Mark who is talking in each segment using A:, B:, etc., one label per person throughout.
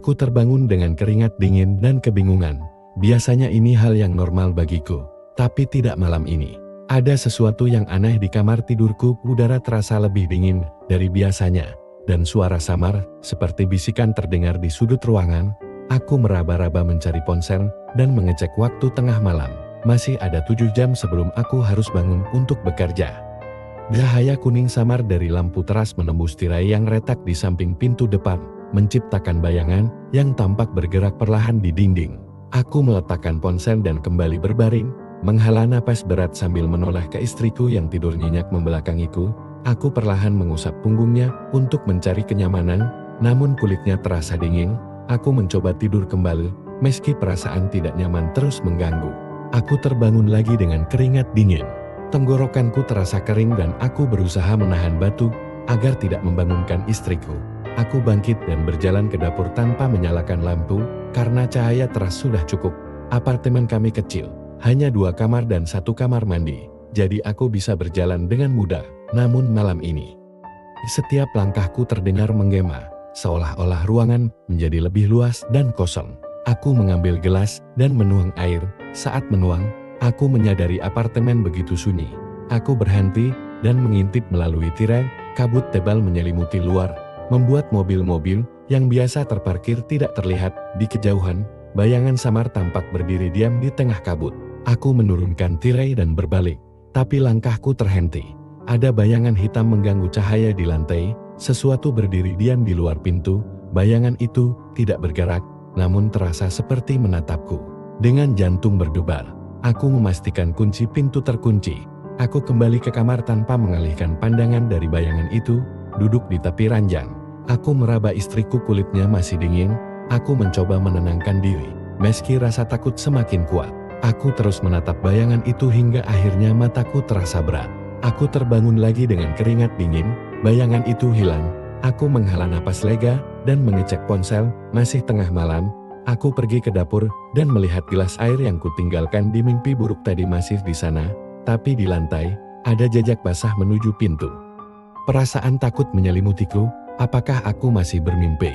A: Aku terbangun dengan keringat dingin dan kebingungan. Biasanya ini hal yang normal bagiku, tapi tidak malam ini. Ada sesuatu yang aneh di kamar tidurku, udara terasa lebih dingin dari biasanya, dan suara samar, seperti bisikan terdengar di sudut ruangan. Aku meraba-raba mencari ponsel, dan mengecek waktu tengah malam. Masih ada 7 jam sebelum aku harus bangun untuk bekerja. Cahaya kuning samar dari lampu teras menembus tirai yang retak di samping pintu depan, menciptakan bayangan yang tampak bergerak perlahan di dinding. Aku meletakkan ponsel dan kembali berbaring, menghela napas berat sambil menoleh ke istriku yang tidur nyenyak membelakangiku. Aku perlahan mengusap punggungnya untuk mencari kenyamanan, namun kulitnya terasa dingin. Aku mencoba tidur kembali, meski perasaan tidak nyaman terus mengganggu. Aku terbangun lagi dengan keringat dingin. Tenggorokanku terasa kering dan aku berusaha menahan batuk agar tidak membangunkan istriku. Aku bangkit dan berjalan ke dapur tanpa menyalakan lampu, karena cahaya teras sudah cukup. Apartemen kami kecil, hanya 2 kamar dan 1 kamar mandi, jadi aku bisa berjalan dengan mudah. Namun malam ini, setiap langkahku terdengar menggema, seolah-olah ruangan menjadi lebih luas dan kosong. Aku mengambil gelas dan menuang air. Saat menuang, aku menyadari apartemen begitu sunyi. Aku berhenti dan mengintip melalui tirai. Kabut tebal menyelimuti luar, membuat mobil-mobil yang biasa terparkir tidak terlihat di kejauhan. Bayangan samar tampak berdiri diam di tengah kabut. Aku menurunkan tirai dan berbalik, tapi langkahku terhenti. Ada bayangan hitam mengganggu cahaya di lantai. Sesuatu berdiri diam di luar pintu. Bayangan itu tidak bergerak, namun terasa seperti menatapku. Dengan jantung berdebar, aku memastikan kunci pintu terkunci. Aku kembali ke kamar tanpa mengalihkan pandangan dari bayangan itu, duduk di tepi ranjang. Aku meraba istriku, kulitnya masih dingin. Aku mencoba menenangkan diri, meski rasa takut semakin kuat. Aku terus menatap bayangan itu hingga akhirnya mataku terasa berat. Aku terbangun lagi dengan keringat dingin. Bayangan itu hilang. Aku menghela napas lega dan mengecek ponsel. Masih tengah malam. Aku pergi ke dapur dan melihat gelas air yang kutinggalkan di mimpi buruk tadi masih di sana, tapi di lantai ada jejak basah menuju pintu. Perasaan takut menyelimutiku. Apakah aku masih bermimpi?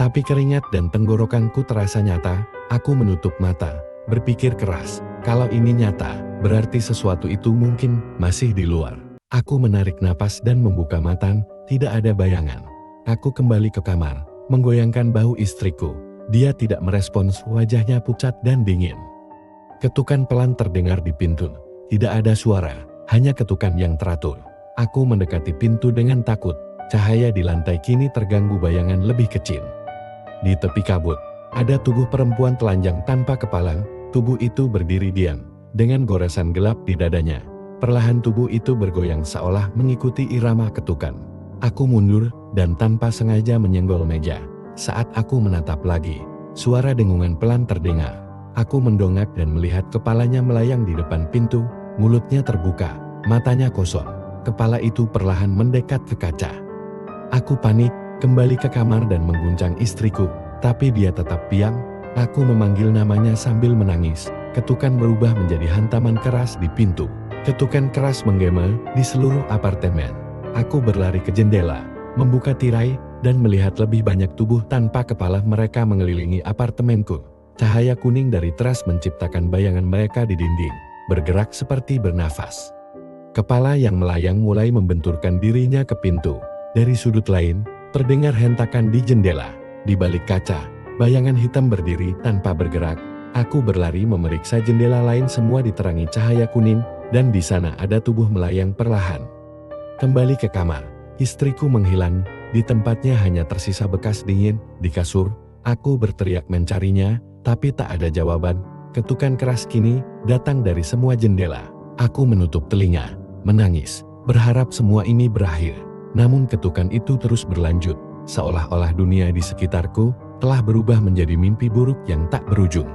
A: Tapi keringat dan tenggorokanku terasa nyata. Aku menutup mata, berpikir keras. Kalau ini nyata, berarti sesuatu itu mungkin masih di luar. Aku menarik napas dan membuka mata. Tidak ada bayangan. Aku kembali ke kamar, menggoyangkan bahu istriku. Dia tidak merespons, wajahnya pucat dan dingin. Ketukan pelan terdengar di pintu. Tidak ada suara, hanya ketukan yang teratur. Aku mendekati pintu dengan takut. Cahaya di lantai kini terganggu bayangan lebih kecil. Di tepi kabut, ada tubuh perempuan telanjang tanpa kepala. Tubuh itu berdiri diam, dengan goresan gelap di dadanya. Perlahan tubuh itu bergoyang seolah mengikuti irama ketukan. Aku mundur dan tanpa sengaja menyenggol meja. Saat aku menatap lagi, suara dengungan pelan terdengar. Aku mendongak dan melihat kepalanya melayang di depan pintu. Mulutnya terbuka, matanya kosong. Kepala itu perlahan mendekat ke kaca. Aku panik, kembali ke kamar dan mengguncang istriku, tapi dia tetap diam. Aku memanggil namanya sambil menangis. Ketukan berubah menjadi hantaman keras di pintu. Ketukan keras menggema di seluruh apartemen. Aku berlari ke jendela, membuka tirai, dan melihat lebih banyak tubuh tanpa kepala mereka mengelilingi apartemenku. Cahaya kuning dari teras menciptakan bayangan mereka di dinding, bergerak seperti bernafas. Kepala yang melayang mulai membenturkan dirinya ke pintu. Dari sudut lain, terdengar hentakan di jendela. Di balik kaca, bayangan hitam berdiri tanpa bergerak. Aku berlari memeriksa jendela lain, semua diterangi cahaya kuning, dan di sana ada tubuh melayang perlahan. Kembali ke kamar, istriku menghilang. Di tempatnya hanya tersisa bekas dingin di kasur. Aku berteriak mencarinya, tapi tak ada jawaban. Ketukan keras kini datang dari semua jendela. Aku menutup telinga, menangis, berharap semua ini berakhir. Namun ketukan itu terus berlanjut, seolah-olah dunia di sekitarku telah berubah menjadi mimpi buruk yang tak berujung.